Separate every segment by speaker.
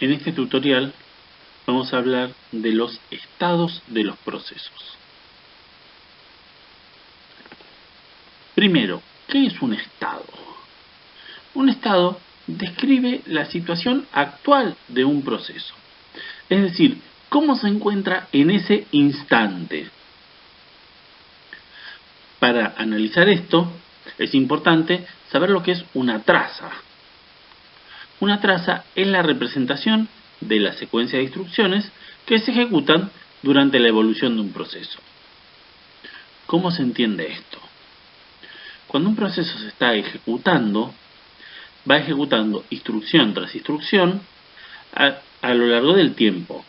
Speaker 1: En este tutorial vamos a hablar de los estados de los procesos. Primero, ¿qué es un estado? Un estado describe la situación actual de un proceso, es decir, cómo se encuentra en ese instante. Para analizar esto, es importante saber lo que es una traza. Una traza es la representación de la secuencia de instrucciones que se ejecutan durante la evolución de un proceso. ¿Cómo se entiende esto? Cuando un proceso se está ejecutando, va ejecutando instrucción tras instrucción a lo largo del tiempo.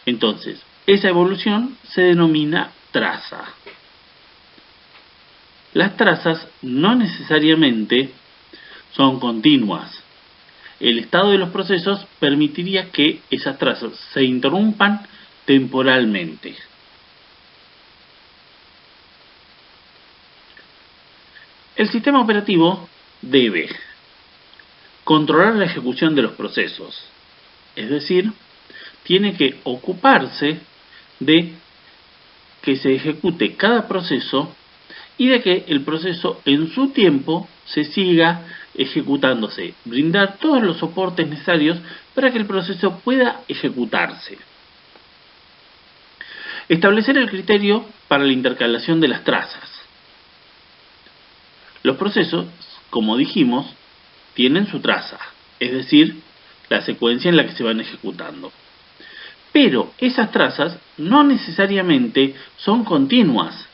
Speaker 1: Entonces, esa evolución se denomina traza. Las trazas no necesariamente son continuas. El estado de los procesos permitiría que esas trazas se interrumpan temporalmente. El sistema operativo debe controlar la ejecución de los procesos, es decir, tiene que ocuparse de que se ejecute cada proceso y de que el proceso en su tiempo se siga ejecutándose, brindar todos los soportes necesarios para que el proceso pueda ejecutarse. Establecer el criterio para la intercalación de las trazas. Los procesos, como dijimos, tienen su traza, es decir, la secuencia en la que se van ejecutando. Pero esas trazas no necesariamente son continuas.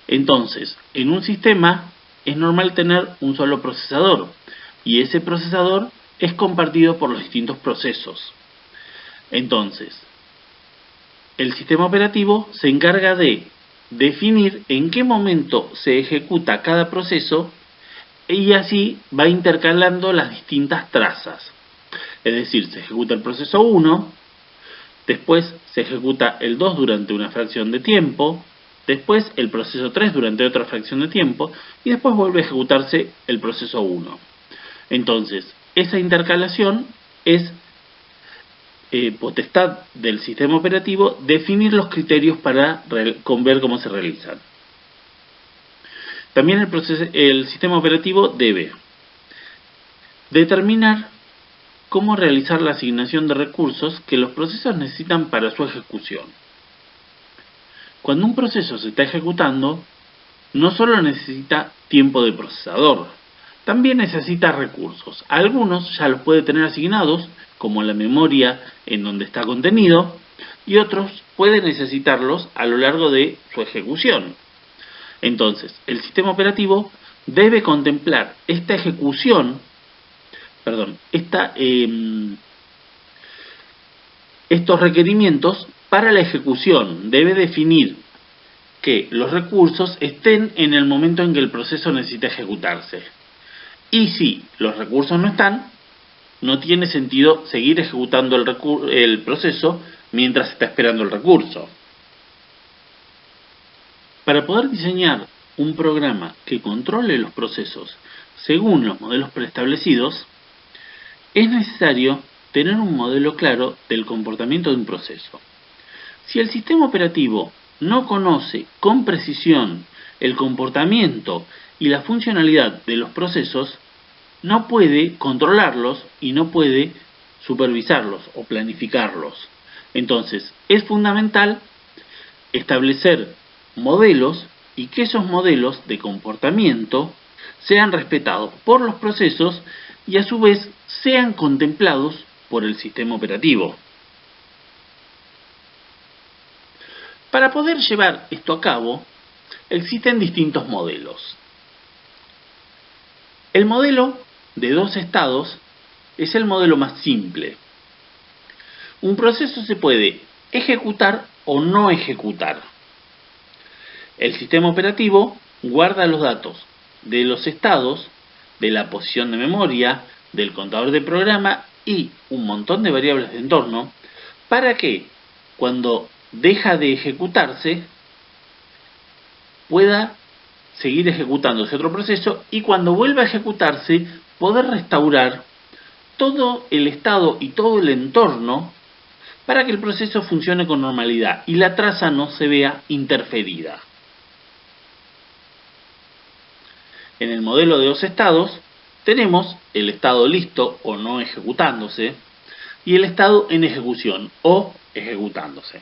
Speaker 1: Entonces, en un sistema es normal tener un solo procesador, y ese procesador es compartido por los distintos procesos. Entonces, el sistema operativo se encarga de definir en qué momento se ejecuta cada proceso y así va intercalando las distintas trazas. Es decir, se ejecuta el proceso 1, después se ejecuta el 2 durante una fracción de tiempo, después el proceso 3 durante otra fracción de tiempo y después vuelve a ejecutarse el proceso 1. Entonces, esa intercalación es potestad del sistema operativo definir los criterios para ver cómo se realizan. También el sistema operativo debe determinar cómo realizar la asignación de recursos que los procesos necesitan para su ejecución. Cuando un proceso se está ejecutando, no solo necesita tiempo de procesador, también necesita recursos. Algunos ya los puede tener asignados, como la memoria en donde está contenido, y otros puede necesitarlos a lo largo de su ejecución. Entonces, el sistema operativo debe contemplar esta ejecución, estos requerimientos para la ejecución. Debe definir que los recursos estén en el momento en que el proceso necesita ejecutarse. Y si los recursos no están, no tiene sentido seguir ejecutando el proceso mientras está esperando el recurso. Para poder diseñar un programa que controle los procesos según los modelos preestablecidos, es necesario tener un modelo claro del comportamiento de un proceso. Si el sistema operativo no conoce con precisión el comportamiento y la funcionalidad de los procesos, no puede controlarlos y no puede supervisarlos o planificarlos. Entonces, es fundamental establecer modelos y que esos modelos de comportamiento sean respetados por los procesos y a su vez sean contemplados por el sistema operativo. Para poder llevar esto a cabo, existen distintos modelos. El modelo de dos estados es el modelo más simple. Un proceso se puede ejecutar o no ejecutar. El sistema operativo guarda los datos de los estados, de la posición de memoria, del contador de programa y un montón de variables de entorno para que cuando deja de ejecutarse pueda seguir ejecutándose otro proceso y cuando vuelva a ejecutarse poder restaurar todo el estado y todo el entorno para que el proceso funcione con normalidad y la traza no se vea interferida. En el modelo de dos estados tenemos el estado listo o no ejecutándose y el estado en ejecución o ejecutándose.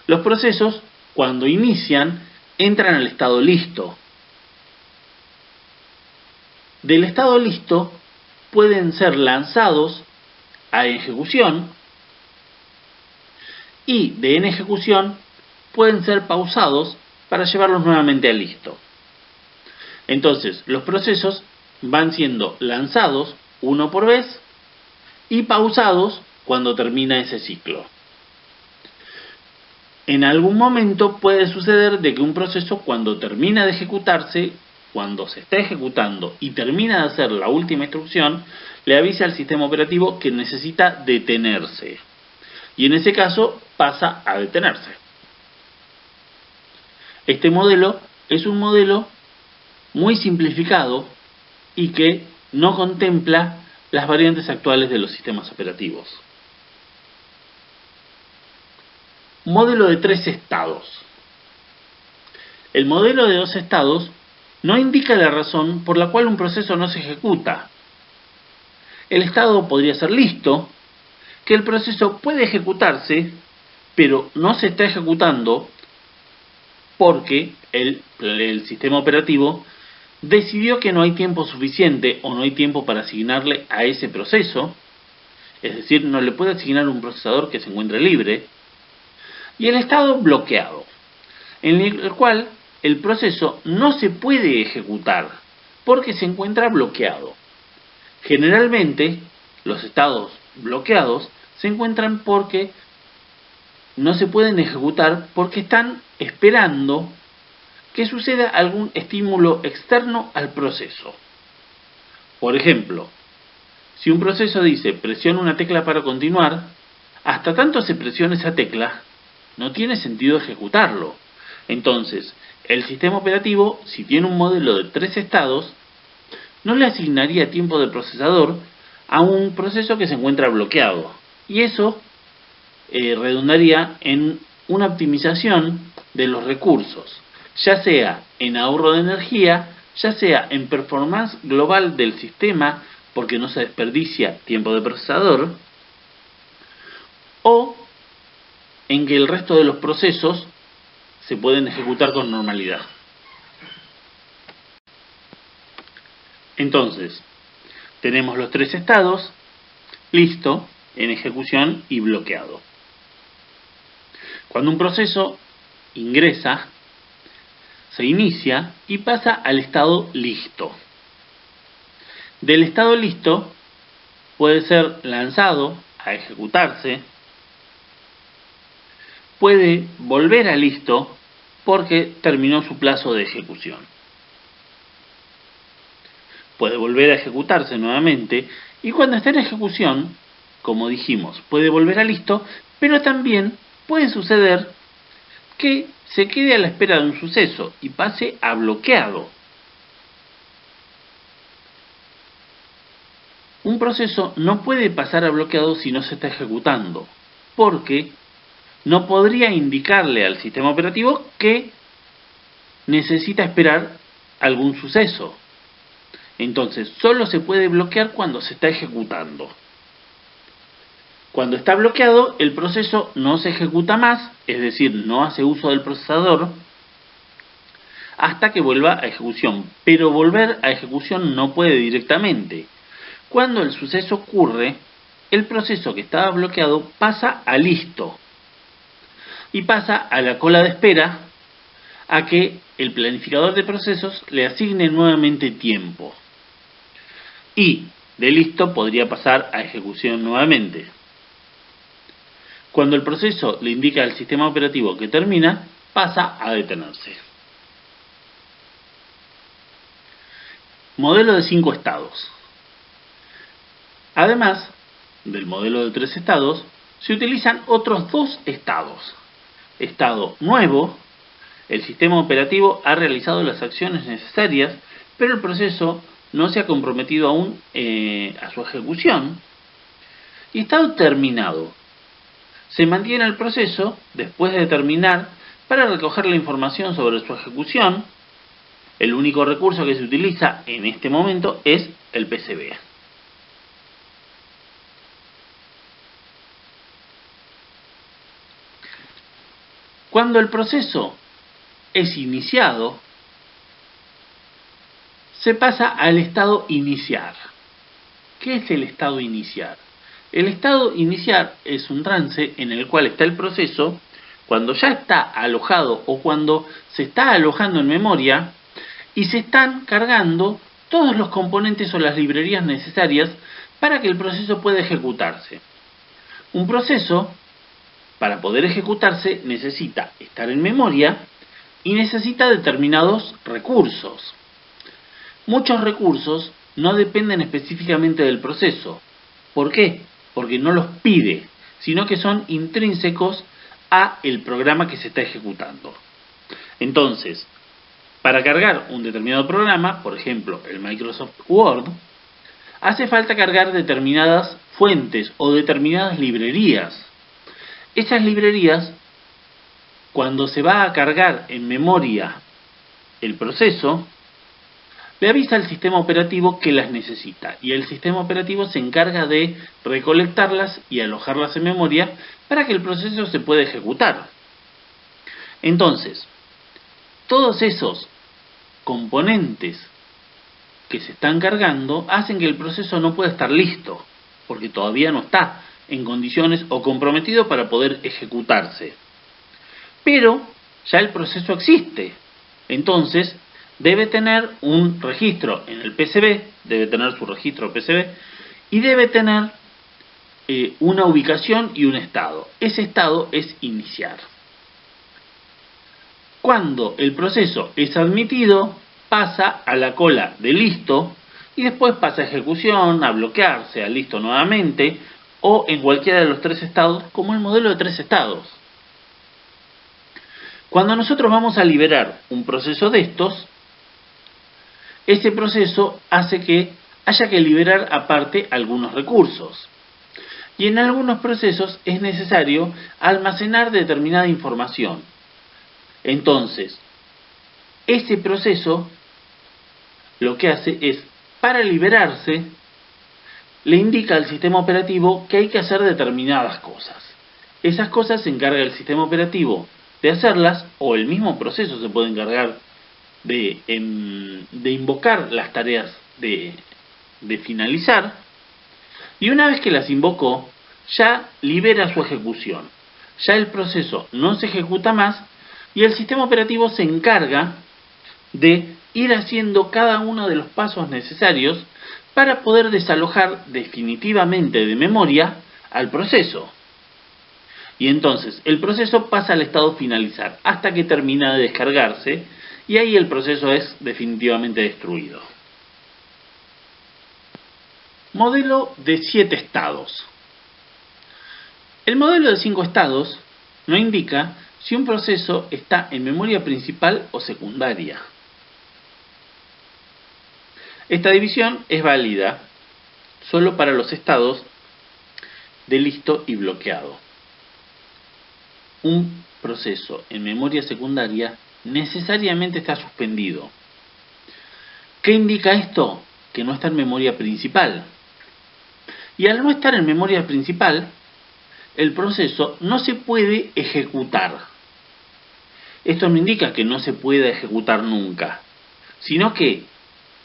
Speaker 1: Los procesos, cuando inician, entran al estado listo. Del estado listo pueden ser lanzados a ejecución y de en ejecución pueden ser pausados para llevarlos nuevamente a listo. Entonces, los procesos van siendo lanzados uno por vez y pausados cuando termina ese ciclo. En algún momento puede suceder de que un proceso, cuando termina de ejecutarse, cuando se está ejecutando y termina de hacer la última instrucción, le avisa al sistema operativo que necesita detenerse. Y en ese caso pasa a detenerse. Este modelo es un modelo muy simplificado y que no contempla las variantes actuales de los sistemas operativos. Modelo de tres estados. El modelo de dos estados no indica la razón por la cual un proceso no se ejecuta. El estado podría ser listo, que el proceso puede ejecutarse, pero no se está ejecutando porque el sistema operativo decidió que no hay tiempo suficiente o no hay tiempo para asignarle a ese proceso, es decir, no le puede asignar un procesador que se encuentre libre, y el estado bloqueado, en el cual el proceso no se puede ejecutar porque se encuentra bloqueado. Generalmente, los estados bloqueados se encuentran porque no se pueden ejecutar porque están esperando que suceda algún estímulo externo al proceso. Por ejemplo, si un proceso dice presiona una tecla para continuar, hasta tanto se presione esa tecla, no tiene sentido ejecutarlo. Entonces, el sistema operativo, si tiene un modelo de tres estados, no le asignaría tiempo de procesador a un proceso que se encuentra bloqueado. Y eso redundaría en una optimización de los recursos, ya sea en ahorro de energía, ya sea en performance global del sistema, porque no se desperdicia tiempo de procesador, o en que el resto de los procesos se pueden ejecutar con normalidad. Entonces, tenemos los tres estados: listo, en ejecución y bloqueado. Cuando un proceso ingresa, se inicia y pasa al estado listo. Del estado listo puede ser lanzado a ejecutarse, puede volver a listo porque terminó su plazo de ejecución. Puede volver a ejecutarse nuevamente y cuando está en ejecución, como dijimos, puede volver a listo, pero también puede suceder que se quede a la espera de un suceso y pase a bloqueado. Un proceso no puede pasar a bloqueado si no se está ejecutando, porque no podría indicarle al sistema operativo que necesita esperar algún suceso. Entonces, solo se puede bloquear cuando se está ejecutando. Cuando está bloqueado, el proceso no se ejecuta más, es decir, no hace uso del procesador, hasta que vuelva a ejecución. Pero volver a ejecución no puede directamente. Cuando el suceso ocurre, el proceso que estaba bloqueado pasa a listo y pasa a la cola de espera a que el planificador de procesos le asigne nuevamente tiempo. Y de listo podría pasar a ejecución nuevamente. Cuando el proceso le indica al sistema operativo que termina, pasa a detenerse. Modelo de 5 estados. Además del modelo de 3 estados, se utilizan otros 2 estados. Estado nuevo: el sistema operativo ha realizado las acciones necesarias, pero el proceso no se ha comprometido aún a su ejecución. Y estado terminado. Se mantiene el proceso después de terminar para recoger la información sobre su ejecución. El único recurso que se utiliza en este momento es el PCB. Cuando el proceso es iniciado, se pasa al estado iniciar. ¿Qué es el estado iniciar? El estado iniciar es un trance en el cual está el proceso cuando ya está alojado o cuando se está alojando en memoria y se están cargando todos los componentes o las librerías necesarias para que el proceso pueda ejecutarse. Un proceso, para poder ejecutarse, necesita estar en memoria y necesita determinados recursos. Muchos recursos no dependen específicamente del proceso. ¿Por qué? Porque no los pide, sino que son intrínsecos a el programa que se está ejecutando. Entonces, para cargar un determinado programa, por ejemplo, el Microsoft Word, hace falta cargar determinadas fuentes o determinadas librerías. Esas librerías, cuando se va a cargar en memoria el proceso, le avisa al sistema operativo que las necesita y el sistema operativo se encarga de recolectarlas y alojarlas en memoria para que el proceso se pueda ejecutar. Entonces, todos esos componentes que se están cargando hacen que el proceso no pueda estar listo, porque todavía no está en condiciones o comprometido para poder ejecutarse. Pero ya el proceso existe, entonces debe tener un registro en el PCB, debe tener su registro PCB y debe tener una ubicación y un estado. Ese estado es iniciar. Cuando el proceso es admitido, pasa a la cola de listo y después pasa a ejecución, a bloquearse, a listo nuevamente o en cualquiera de los tres estados, como el modelo de tres estados. Cuando nosotros vamos a liberar un proceso de estos, ese proceso hace que haya que liberar aparte algunos recursos. Y en algunos procesos es necesario almacenar determinada información. Entonces, ese proceso lo que hace es, para liberarse, le indica al sistema operativo que hay que hacer determinadas cosas. Esas cosas se encarga el sistema operativo de hacerlas, o el mismo proceso se puede encargar de invocar las tareas de finalizar, y una vez que las invocó, ya libera su ejecución. Ya el proceso no se ejecuta más y el sistema operativo se encarga de ir haciendo cada uno de los pasos necesarios para poder desalojar definitivamente de memoria al proceso. Y entonces el proceso pasa al estado finalizar hasta que termina de descargarse y ahí el proceso es definitivamente destruido. Modelo de 7 estados. El modelo de 5 estados no indica si un proceso está en memoria principal o secundaria. Esta división es válida solo para los estados de listo y bloqueado. Un proceso en memoria secundaria necesariamente está suspendido. ¿Qué indica esto? Que no está en memoria principal. Y al no estar en memoria principal, el proceso no se puede ejecutar. Esto no indica que no se pueda ejecutar nunca, sino que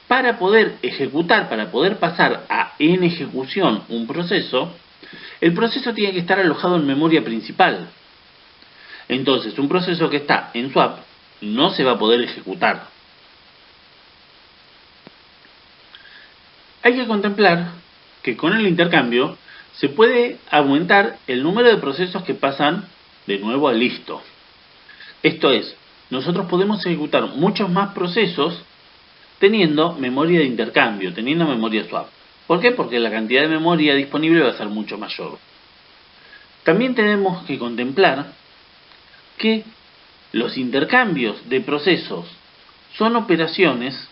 Speaker 1: para poder ejecutar, para poder pasar en ejecución un proceso, el proceso tiene que estar alojado en memoria principal. Entonces, un proceso que está en swap no se va a poder ejecutar. Hay que contemplar que con el intercambio se puede aumentar el número de procesos que pasan de nuevo a listo. Esto es, nosotros podemos ejecutar muchos más procesos teniendo memoria de intercambio, teniendo memoria swap. ¿Por qué? Porque la cantidad de memoria disponible va a ser mucho mayor. También tenemos que contemplar que los intercambios de procesos son operaciones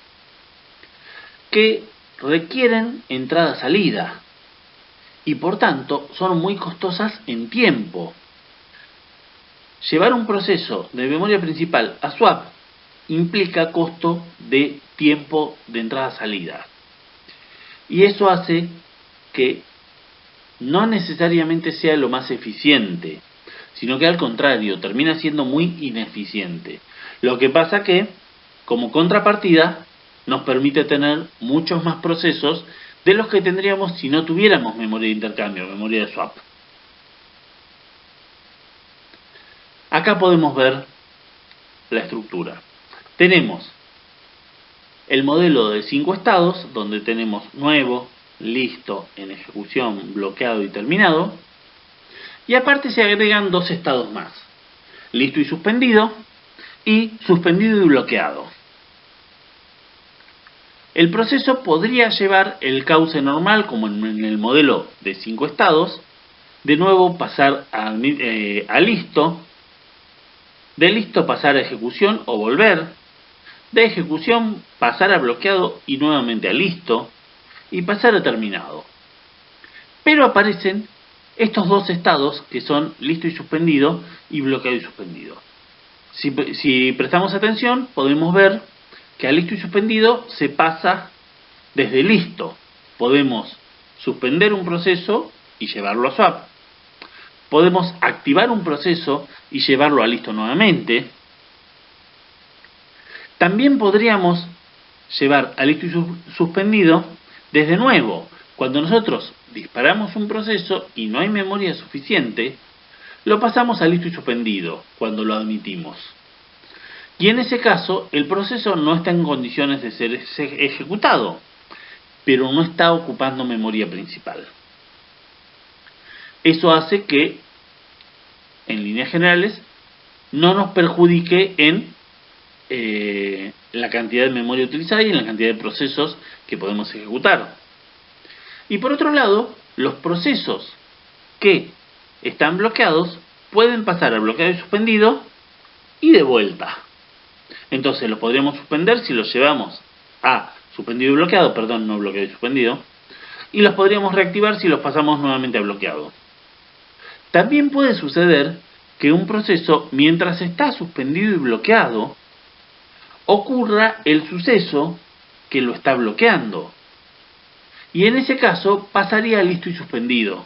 Speaker 1: que requieren entrada-salida y por tanto son muy costosas en tiempo. Llevar un proceso de memoria principal a swap implica costo de tiempo de entrada-salida. Y eso hace que no necesariamente sea lo más eficiente, sino que al contrario, termina siendo muy ineficiente. Lo que pasa que, como contrapartida, nos permite tener muchos más procesos de los que tendríamos si no tuviéramos memoria de intercambio, memoria de swap. Acá podemos ver la estructura. Tenemos el modelo de 5 estados, donde tenemos nuevo, listo, en ejecución, bloqueado y terminado. Y aparte se agregan 2 estados más, listo y suspendido y bloqueado. El proceso podría llevar el cauce normal, como en el modelo de 5 estados, de nuevo pasar a listo, de listo pasar a ejecución o volver, de ejecución pasar a bloqueado y nuevamente a listo, y pasar a terminado. Pero aparecen estos 2 estados que son listo y suspendido y bloqueado y suspendido. Si prestamos atención, podemos ver que a listo y suspendido se pasa desde listo. Podemos suspender un proceso y llevarlo a swap. Podemos activar un proceso y llevarlo a listo nuevamente. También podríamos llevar a listo y suspendido desde nuevo. Cuando nosotros disparamos un proceso y no hay memoria suficiente, lo pasamos a listo y suspendido cuando lo admitimos. Y en ese caso, el proceso no está en condiciones de ser ejecutado, pero no está ocupando memoria principal. Eso hace que, en líneas generales, no nos perjudique en la cantidad de memoria utilizada y en la cantidad de procesos que podemos ejecutar. Y por otro lado, los procesos que están bloqueados pueden pasar a bloqueado y suspendido y de vuelta. Entonces los podríamos suspender si los llevamos a suspendido y bloqueado, perdón, no bloqueado y suspendido, y los podríamos reactivar si los pasamos nuevamente a bloqueado. También puede suceder que un proceso, mientras está suspendido y bloqueado, ocurra el suceso que lo está bloqueando. Y en ese caso pasaría a listo y suspendido.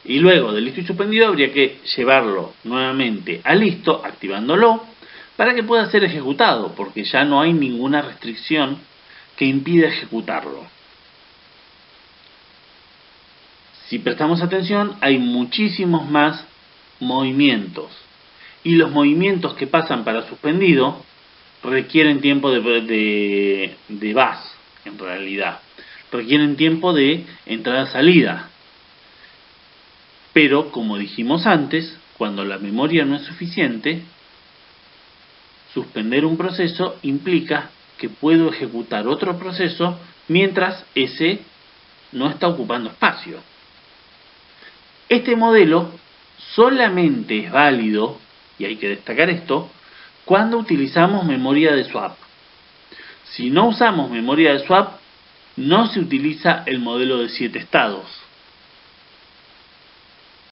Speaker 1: Y luego de listo y suspendido habría que llevarlo nuevamente a listo, activándolo, para que pueda ser ejecutado, porque ya no hay ninguna restricción que impida ejecutarlo. Si prestamos atención, hay muchísimos más movimientos. Y los movimientos que pasan para suspendido requieren tiempo de bus, en realidad. Requieren tiempo de entrada-salida. Pero, como dijimos antes, cuando la memoria no es suficiente, suspender un proceso implica que puedo ejecutar otro proceso mientras ese no está ocupando espacio. Este modelo solamente es válido, y hay que destacar esto, cuando utilizamos memoria de swap. Si no usamos memoria de swap, no se utiliza el modelo de 7 estados.